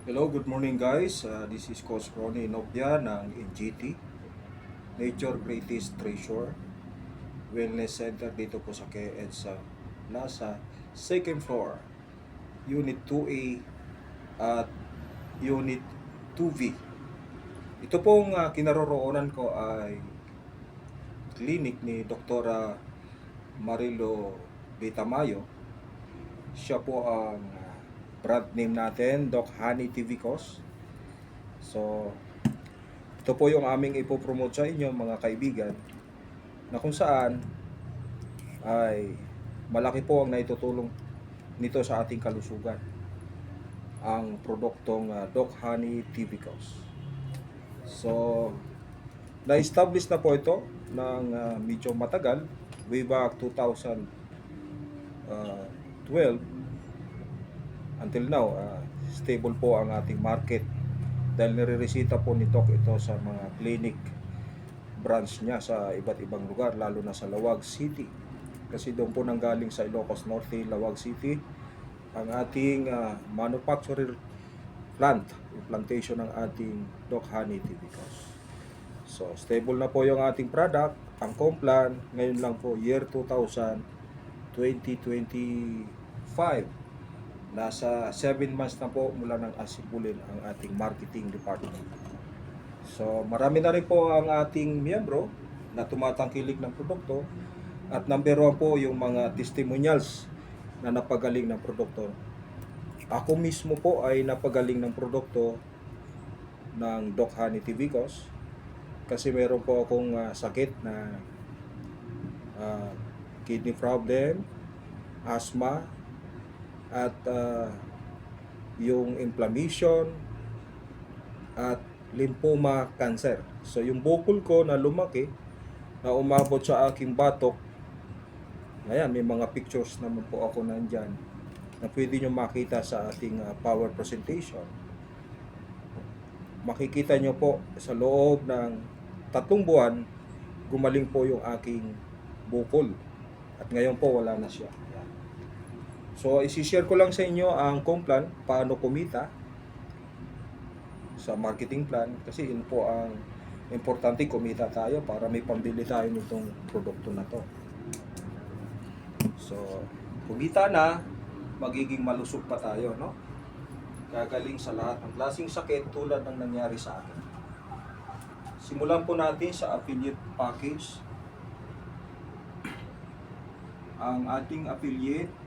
Hello, good morning guys. This is Coach Ronnie Nopia ng NGT, Nature Greatest Treasure Wellness Center dito po sa KEDSA Plaza, second floor, Unit 2A at Unit 2V. Ito pong kinaroroonan ko ay clinic ni Dr. Marilo Betamayo. Siya po ang brand name natin, Doc Honey Tivicos. So, ito po yung aming ipopromote sa inyo mga kaibigan na kung saan ay malaki po ang naitutulong nito sa ating kalusugan ang produktong Doc Honey Tivicos. So, na-establish na po ito ng medyo matagal, way back 2012 until now. Stable po ang ating market dahil nire-resita po ni Doc ito sa mga clinic branch niya sa iba't ibang lugar, lalo na sa Lawag City. Kasi doon po nanggaling sa Ilocos Norte, Lawag City, ang ating manufacturer plant, yung plantation ng ating Doc Honey Tivicos. So, stable na po yung ating product, ang Complan, ngayon lang po, year 2025. Nasa 7 months na po mula ng asibulin ang ating marketing department. So, marami na rin po ang ating miyembro na tumatangkilik ng produkto at number 1 po yung mga testimonials na napagaling ng produkto. Ako mismo po ay napagaling ng produkto ng Doc Honey Tivicos kasi meron po akong sakit na kidney problem, asthma, at yung inflammation at lymphoma cancer. So yung bukol ko na lumaki na umabot sa aking batok, ayan, may mga pictures naman po ako nandyan na pwede nyo makita sa ating power presentation. Makikita nyo po sa loob ng 3 buwan gumaling po yung aking bukol at ngayon po wala na siya. So, isi-share ko lang sa inyo ang Complan, paano kumita sa marketing plan kasi yun po ang importante, kumita tayo para may pambili tayo nitong produkto na to. So, kumita na, magiging malusog pa tayo, no? Gagaling sa lahat ng klaseng sakit tulad ng nangyari sa akin. Simulan po natin sa affiliate package. Ang ating affiliate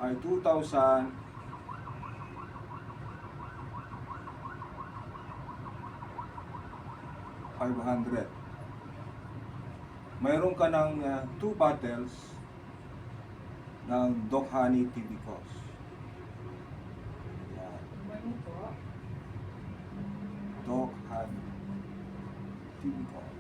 ay 2,500. Mayroon ka ng 2 bottles ng Doc Honey Tivicos. Doc Honey Tivicos.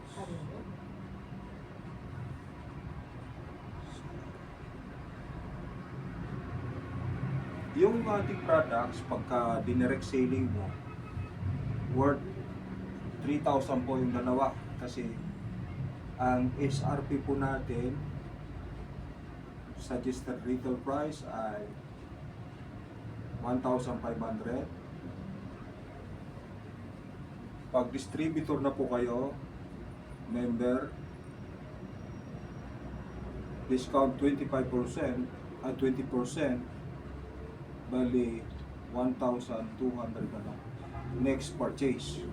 Yung ating products, pagka dinirect selling mo, worth 3,000 po yung dalawa. Kasi ang SRP po natin, suggested retail price ay 1,500. Pag distributor na po kayo, member, discount 25% at 20%, bali 1,200 na lang next purchase.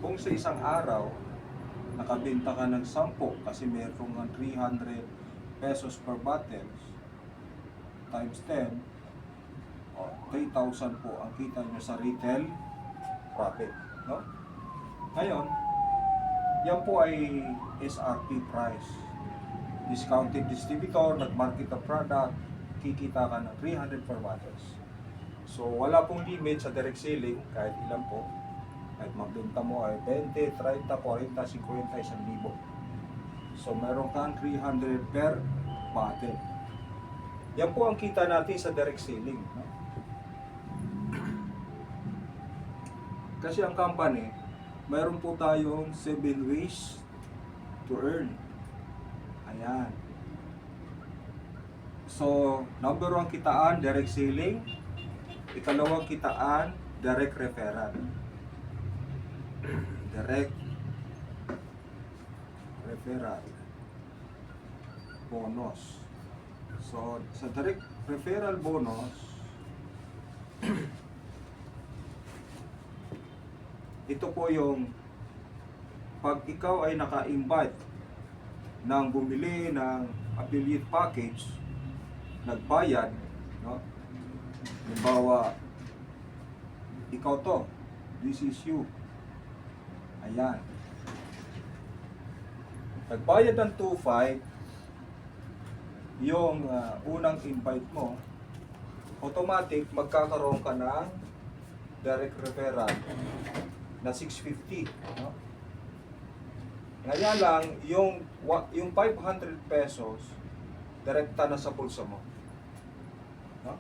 Kung sa isang araw nakabenta ka ng 10 kasi mayroong 300 pesos per bottle times 10, 3,000 po ang kita nyo sa retail profit, no? Ngayon, yan po ay SRP price. Discounted distributor, nag-market the product, kikita ka ng 300 per bottles. So, wala pong limit sa direct selling, kahit ilan po. Kahit magbenta mo ay 20, 30, 40, 50, 1,000. So, meron kang 300 per bottle. Yan po ang kita natin sa direct selling. No? Kasi ang company, mayroon po tayong 7 ways to earn. Ayan. So, number 1 kitaan, direct selling. Ikalawang kitaan, direct referral. Direct referral. Bonus. So, sa direct referral bonus, ito po yung pag ikaw ay naka-invite ng bumili ng affiliate package, nagbayad, no? Halimbawa, ikaw to, this is you. Ayan. Nagbayad ng 2.5, yung unang invite mo, automatic magkakaroon ka ng direct referral na 650, no? Kaya lang yung 500 pesos direkta na sa bulsa mo, no?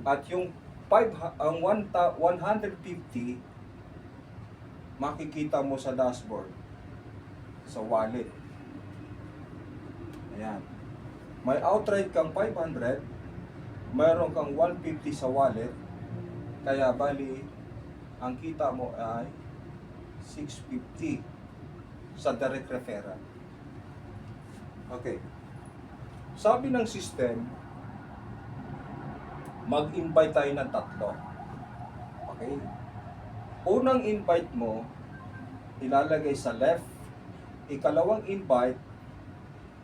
At yung 150 makikita mo sa dashboard, sa wallet. Ayan. May outright kang 500, mayroon kang 150 sa wallet, kaya bali ang kita mo ay 650 sa direct referral. Okay. Sabi ng system, mag-invite tayo ng 3. Okay. Unang invite mo, ilalagay sa left. Ikalawang invite,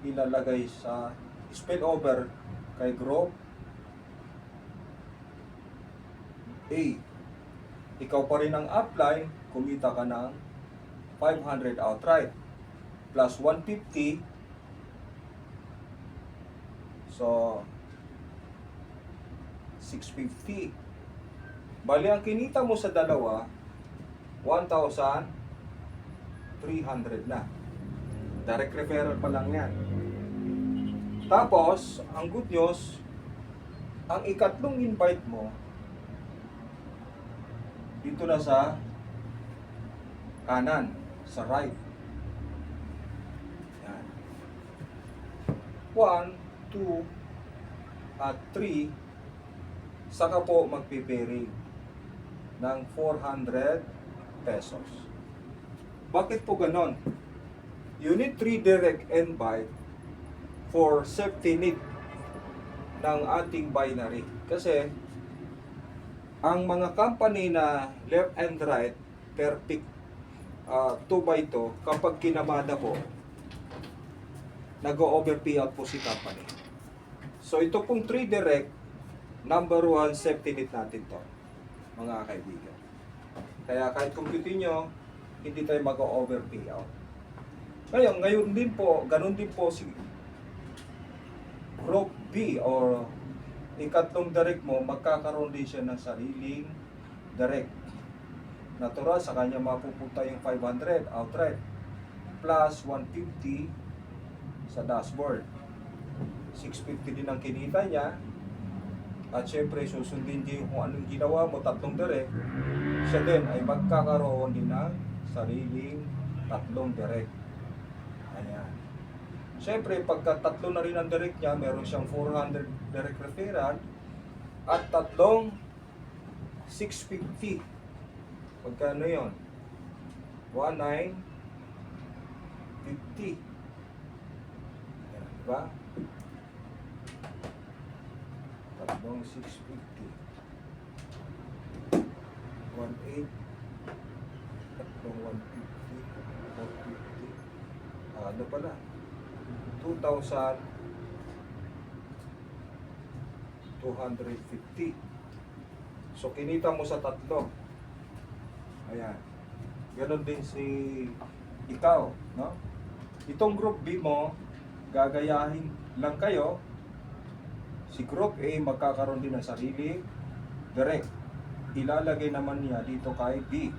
ilalagay sa spillover kay group A. Ikaw pa rin ang upline, kumita ka ng 500 outright plus 150, so 650. Bali ang kinita mo sa dalawa 1,300 na. Direct referral pa lang yan. Tapos ang good news, ang ikatlong invite mo dito na sa kanan, sa right. Yan. 1, 2, at 3, saka po magpipairing ng 400 pesos. Bakit po ganon? You need 3 direct invite for safety net ng ating binary. Kasi ang mga company na left and right per pick 2x2, kapag kinamada po, nag-over payout po si company. So ito pong 3 direct, number 1 safety net natin to, mga kaibigan. Kaya kahit compute nyo, hindi tayo mag-over payout. Ngayon din po, ganun din po si group B or ikatlong direct mo, magkakaroon din siya ng sariling direct. Natural, sa kanya mapupunta yung 500 outright plus 150 sa dashboard. 650 din ang kinita niya. At syempre, susundin din kung anong ginawa mo, 3 direct. Siya din ay magkakaroon din ng sariling 3 direct. Ayan. Siyempre, pagka 3 na rin ang direct niya, meron siyang 400 direct referral at 3 650. Pagkano yun? 1,950. Ayan, diba? 3 650. 1,800. 3 150. 450. Ano pala? 2,250. So kinita mo sa 3. Ayan. Ganon din si ikaw, no? Itong group B mo, gagayahin lang kayo. Si group A magkakaroon din ng sarili direct. Ilalagay naman niya dito kay B.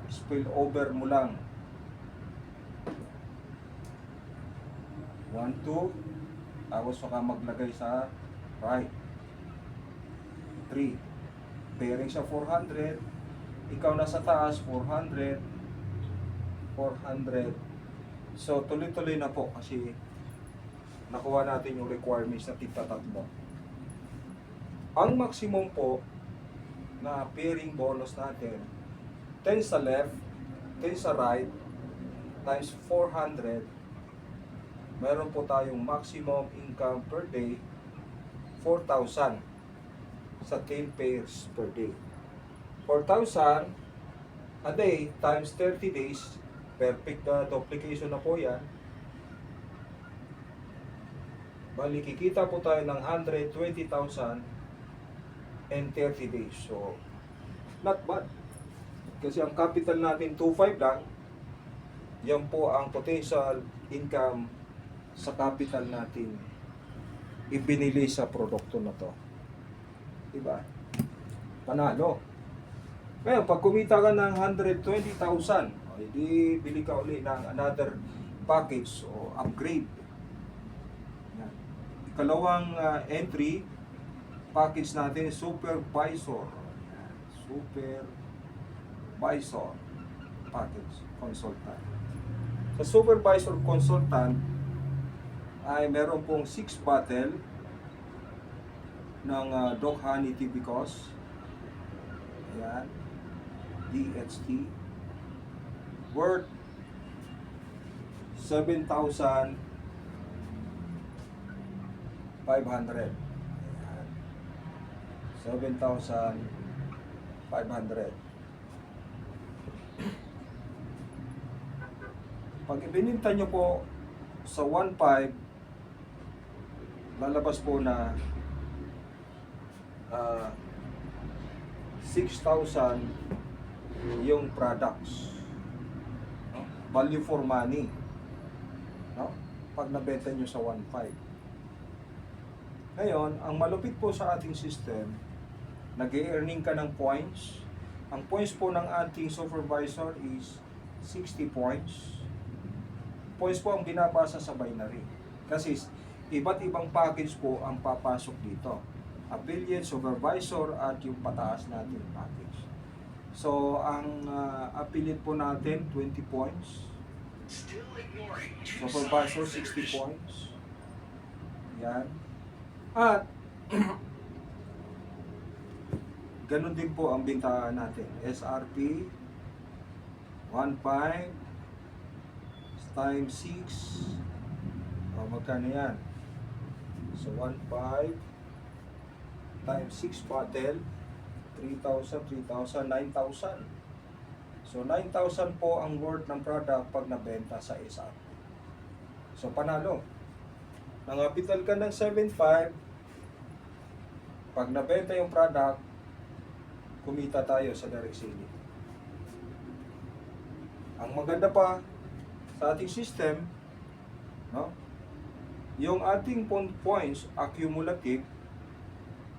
Spill over mo lang. 1, 2, tapos saka maglagay sa right. 3. Pairing sa 400. Ikaw nasa taas, 400. 400. So, tuloy-tuloy na po kasi nakuha natin yung requirements na tigtatatlo. Ang maximum po na pairing bonus natin, 10 sa left, 10 sa right, times 400, meron po tayong maximum income per day, 4,000 sa 10 pairs per day. 4,000 a day times 30 days, perfect duplication na po yan. Bali, kikita po tayo ng 120,000 and 30 days. So, not bad. Kasi ang capital natin 2.5 lang, yan po ang potential income sa capital natin ibinili sa produkto na to. Diba? Panalo. Ngayon, pag kumita ka ng 120,000, hindi bili ka uli ng another package o upgrade. Yan. Ikalawang entry, package natin, supervisor. Yan. Supervisor package, consultant. Sa supervisor consultant, ay meron pong 6 bottle ng Doc Honey Tibicos. Ayan. DHT. Worth 7,500. Ayan. 7,500. Pag ibininta nyo po sa 1.5, lalabas po na 6,000 yung products, no? Value for money, no? Pag nabenta nyo sa 1.5. Ngayon, ang malupit po sa ating system, nag-e-earning ka ng points. Ang points po ng ating supervisor is 60 points. Points po ang binabasa sa binary. Kasi iba't ibang package po ang papasok dito. Affiliate, supervisor, at yung pataas natin package. So, ang affiliate po natin, 20 points. Supervisor, 60 points. Yan. At, ganun din po ang bintahan natin. SRP, 1.5 times 6. Magkano yan? So, 1.5 times 6 bottle, 3,000, 3,000, 9,000. So, 9,000 po ang worth ng product pag nabenta sa SRP. So, panalo. Nangapital ka ng 7.5, pag nabenta yung product, kumita tayo sa direct selling. Ang maganda pa sa ating system, no? Yung ating points accumulative,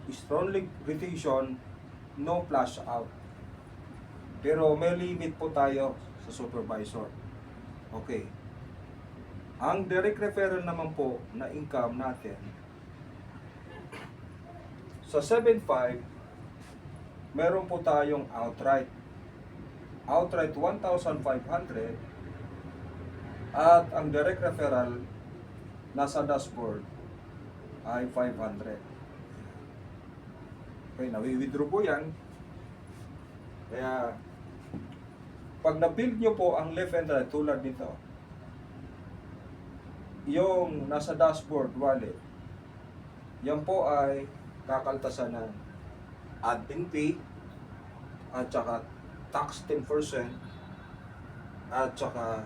strong retention, no flash out. Pero may limit po tayo sa supervisor. Okay. Ang direct referral naman po na income natin, sa 7.5, meron po tayong outright. Outright 1,500, at ang direct referral nasa dashboard ay 500. Okay, nawi-withdraw po yan. Kaya, pag na-build nyo po ang left and right, tulad nito, yung nasa dashboard wallet, yan po ay kakaltasan ng admin fee, at saka tax 10%, at saka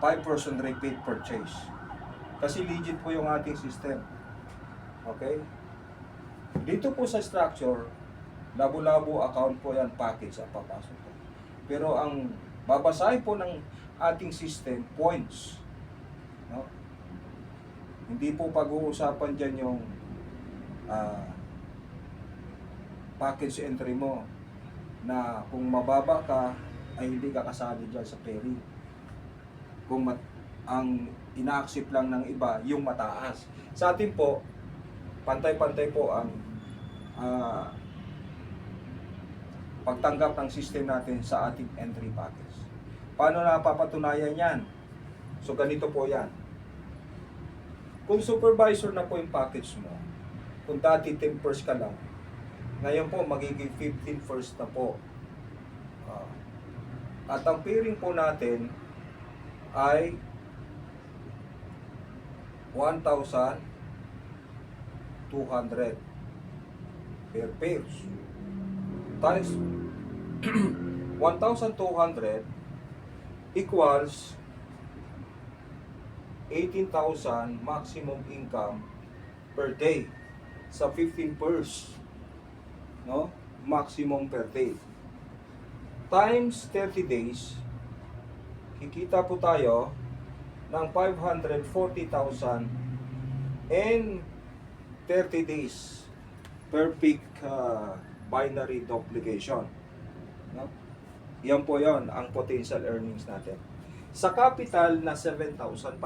5% repeat purchase. Kasi legit po yung ating system. Okay? Dito po sa structure, labo-labo account po yan, package ang papasok po. Pero ang babasahin po ng ating system, points. No? Hindi po pag-uusapan dyan yung package entry mo na kung mababa ka ay hindi ka kasali dyan sa pairing. Kung ang ina-accept lang ng iba yung mataas. Sa atin po, pantay-pantay po ang pagtanggap ng system natin sa ating entry package. Paano napapatunayan yan? So ganito po yan. Kung supervisor na po yung package mo, kung dati 10 first ka lang, ngayon po magiging 15 first na po. Ah, at ang pairing po natin ay 1,200 per pairs. Times 1,200 equals 18,000 maximum income per day sa 15 pairs, no? Maximum per day. Times 30 days, kikita po tayo ng 540,000 in 30 days per peak binary duplication, no? Yan po yon ang potential earnings natin. Sa capital na 7,500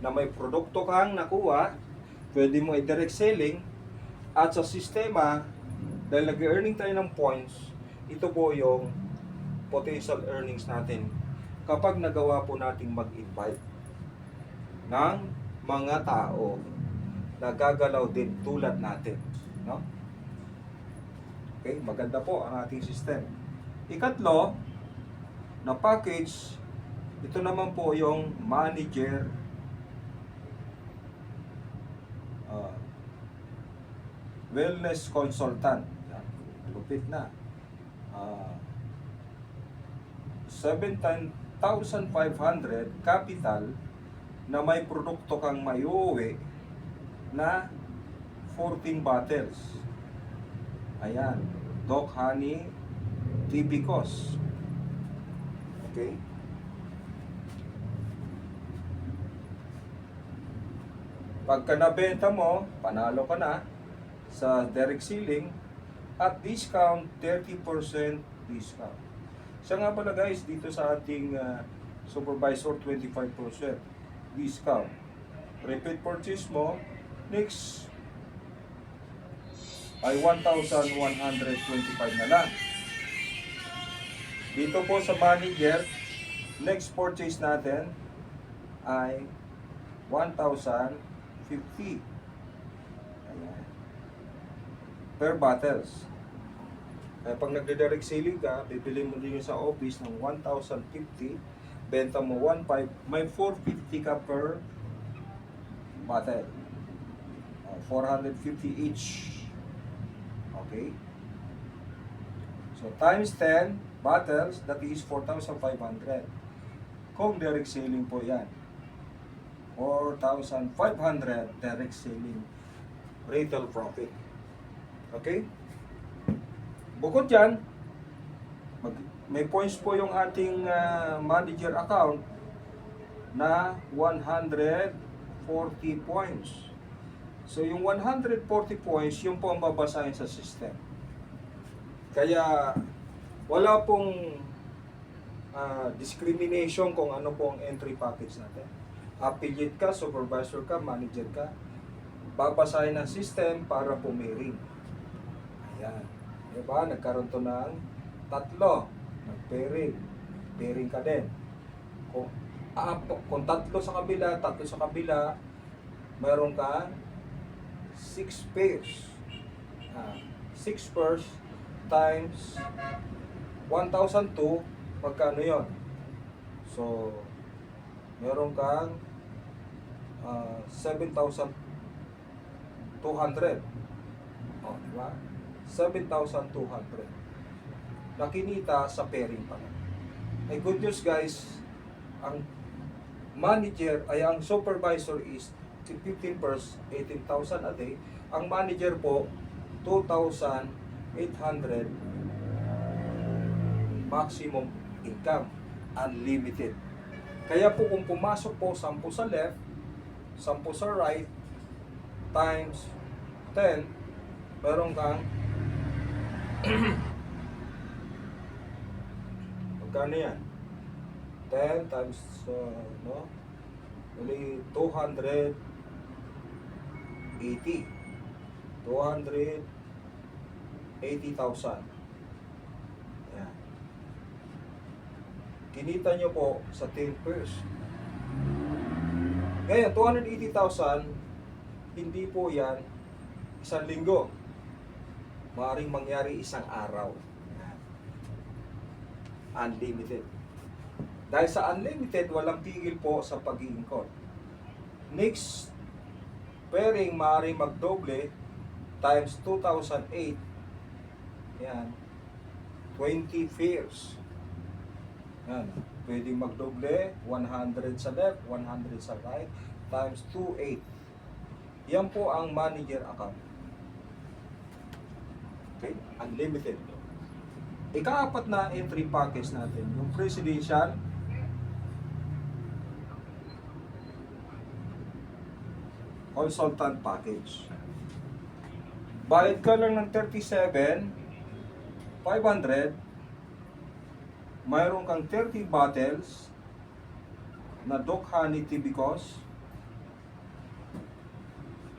na may produkto kang nakuha, pwede mo i-direct selling, at sa sistema, dahil nag-earning tayo ng points, ito po yung potential earnings natin kapag nagawa po nating mag-invite ng mga tao na gagalaw din tulad natin, no? Okay, maganda po ang ating system. Ikatlo na package, ito naman po yung manager wellness consultant. Yan, lupit na. 17,500 capital na may produkto kang maiuwi na 14 bottles. Ayan, Doc Honey Tibicos. Okay? Pagka nabenta mo, panalo ka na sa direct selling at discount, 30% discount. Siya nga pala guys, dito sa ating supervisor, 25% discount. Repeat purchase mo, next ay 1,125 na lang. Dito po sa manager, next purchase natin ay 1,050. Ayan. Per bottles. Kaya pag nagde-direct selling ka, bibili mo din sa office ng 1,050, benta mo 1,500, may 450 ka per bottle. 450 each. Okay? So, times 10 bottles, that is 4,500. Kung direct selling po yan, 4,500 direct selling retail profit. Okay? Bukod dyan, may points po yung ating manager account na 140 points. So, yung 140 points, yung po ang babasahin sa system. Kaya, wala pong discrimination kung ano po ang entry package natin. Affiliate ka, supervisor ka, manager ka, babasahin ng system para pumiring. Ayan. Diba? Nagkaroon to ng tatlo. Nag-pairing. Pairing ka din. Kung tatlo sa kabila, mayroon ka 6 pairs. 6 pairs times 1,002, magkano yon? So, meron kang 7,200. O, diba? 7,200. Nakinita sa pairing pa lang. Ay, good news guys, ang manager, ay ang supervisor is 15 pairs, 18,000 a day. Ang manager po, 2,800 maximum income, unlimited. Kaya po kung pumasok po 10 sa left, 10 sa right, times 10, meron kang magkano yan? 10 times no? Only 280. 280,000. Yan. Kinita nyo po sa 10 pairs. Ngayon, 280,000, hindi po yan isang linggo. Maaaring mangyari isang araw. Unlimited. Dahil sa unlimited, walang pigil po sa pag-iingkot. Next pairing, maaaring magdoble times 2008. Yan. 20 pairs. Yan. Pwedeng magdoble, 100 sa left, 100 sa right, times 28. Yan po ang manager account. Okay? Unlimited. Ika-apat na entry package natin, yung presidential consultant package. Bayad ka lang ng 37,500. Mayroon kang 30 bottles na Doc Honey Tibicos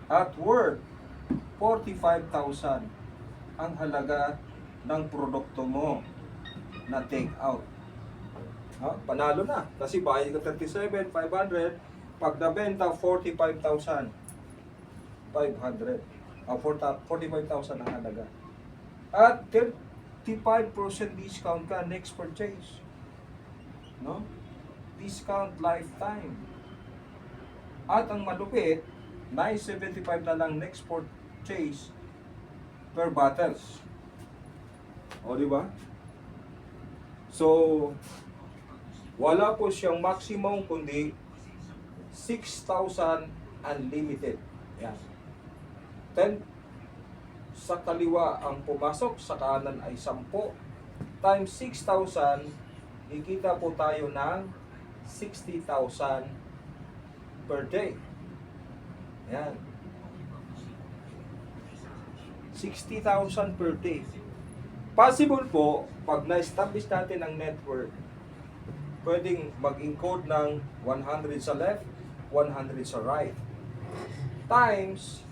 at worth 45,000 ang halaga ng produkto mo na take out. Panalo na kasi bayad ka 37,500, pag nabenta 45,500. 45,000 ang halaga. At 35% discount ka next purchase. No? Discount lifetime. At ang malupit, 975 na lang next purchase per bottles. O, di ba? So, wala po siyang maximum kundi 6,000 unlimited. Yan. 10 sa kaliwa ang pumasok, sa kanan ay 10 times 6,000, ikita po tayo ng 60,000 per day. Yan. 60,000 per day. Possible po, pag na-establish natin ang network, pwedeng mag-encode ng 100 sa left, 100 sa right. Times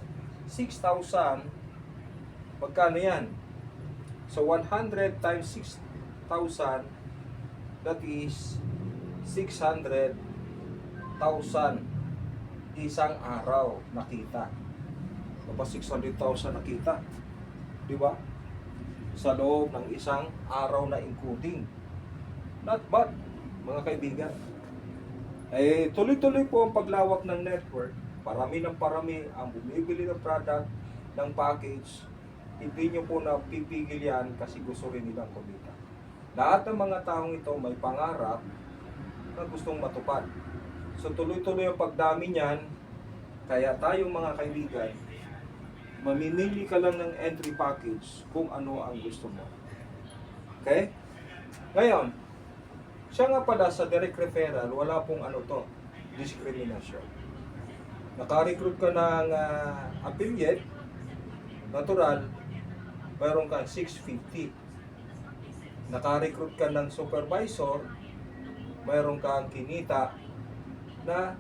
6,000, magkano yan? So 100 times 6,000, that is 600,000 isang araw nakita. Tapos 600,000 nakita. Di ba? Sa loob ng isang araw na encoding. Not bad, mga kaibigan. Eh, tuloy-tuloy po ang paglawak ng network. Parami ng parami ang bumibili ng product, ng package. Hindi nyo po na pipigil yan kasi gusto rin nilang kumita. Lahat ng mga taong ito may pangarap na gustong matupad. So tuloy-tuloy ang pagdami niyan. Kaya tayong mga kaibigan, mamimili ka lang ng entry package kung ano ang gusto mo. Okay? Ngayon, siya nga pala sa direct referral, wala pong ano to, discrimination. Naka-recruit ka ng affiliate, natural, mayroon kang 650. Naka-recruit ka ng supervisor, mayroon kang kinita na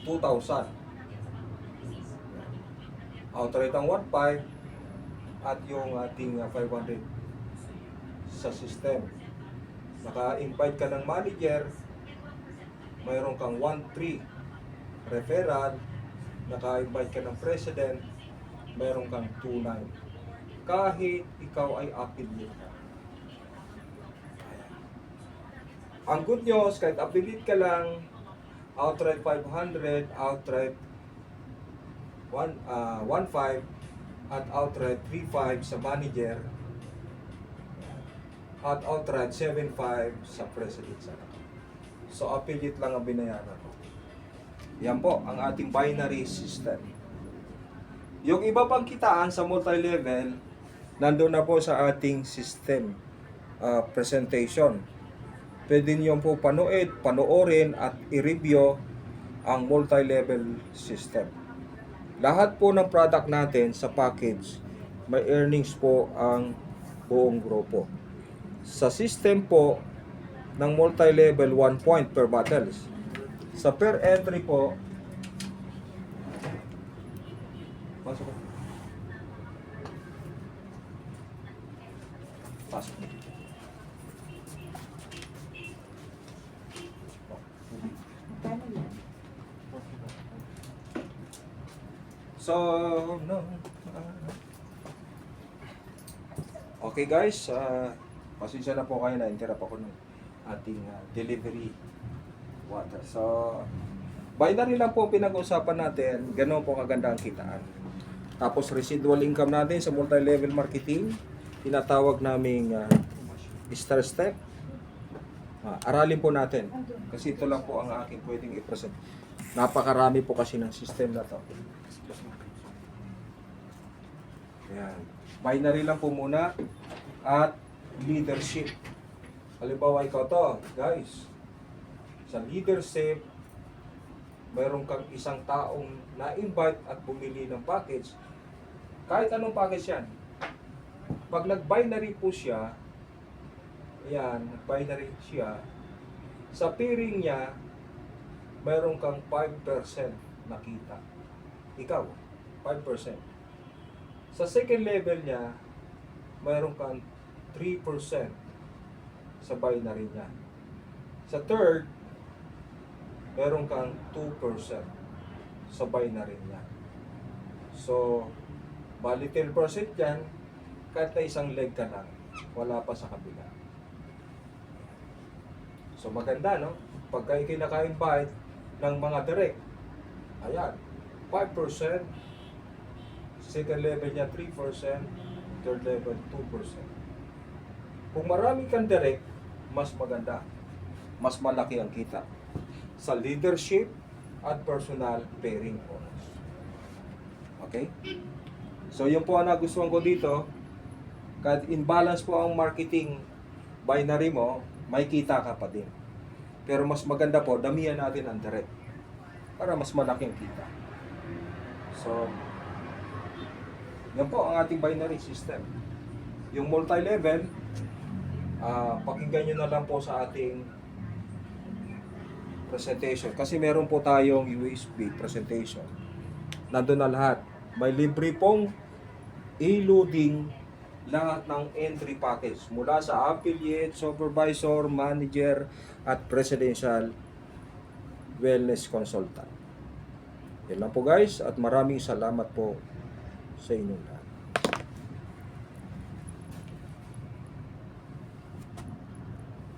2,000. Outright ang 1.5 at yung ating 500 sa system. Naka-invite ka ng manager, mayroon kang 1.3 referral, naka-invite ka ng president, mayroon kang 2.9. Kahit ikaw ay affiliate. Ang good news, kahit affiliate ka lang, outright 500, outright 1.5 at outright 3.5 sa manager at outright 7.5 sa president. So affiliate lang ang binayaran ko. Yan po ang ating binary system. Yung iba pang kitaan sa multi-level, nandun na po sa ating system presentation. Pwede niyo po panoorin at i-review ang multi-level system. Lahat po ng product natin sa package, may earnings po ang buong grupo. Sa system po ng multi-level, 1 point per bottles. Sa per entry po, pasok. Pasok. Magkano yan? So, no. Okay guys, pasensya na po kayo na interrupt ako ng ating delivery water. So, binary lang po pinag-usapan natin, ganoon po kaganda ang kitaan. Tapos residual income natin sa multi-level marketing, tinatawag naming star step. Aralin po natin kasi ito lang po ang aking pwedeng i-present. Napakarami po kasi ng system na to. Ayan. Binary lang po muna at leadership. Halimbawa ikaw to, guys. Sa leadership, mayroon kang isang taong na-invite at bumili ng package. Kahit anong package yan. Pag nag-binary po siya, ayan, binary siya, sa pairing niya, mayroon kang 5% nakita. Ikaw, 5%. Sa second level niya, mayroon kang 3% sa binary niya. Sa third, mayroon kang 2% sa binary niya. So, bali 10% yan, kahit na isang leg ka lang, wala pa sa kabila. So, maganda, no? Pagka ikinaka-invite ng mga direct, ayan, 5%, second level niya 3%, third level 2%. Kung marami kang direct, mas maganda. Mas malaki ang kita. Sa leadership at personal pairing bonus. Okay? So yun po ang nagustuhan ko dito. Kahit imbalance po ang marketing binary mo, may kita ka pa din. Pero mas maganda po, damihan natin ang direct. Para mas malaki ang kita. So, yan po ang ating binary system. Yung multi-level, pakinggan nyo na lang po sa ating presentation. Kasi meron po tayong USB presentation. Nandun na lahat. May libre pong i-loading lahat ng entry package. Mula sa affiliate, supervisor, manager, at presidential wellness consultant. Yan lang po guys. At maraming salamat po sa inyo.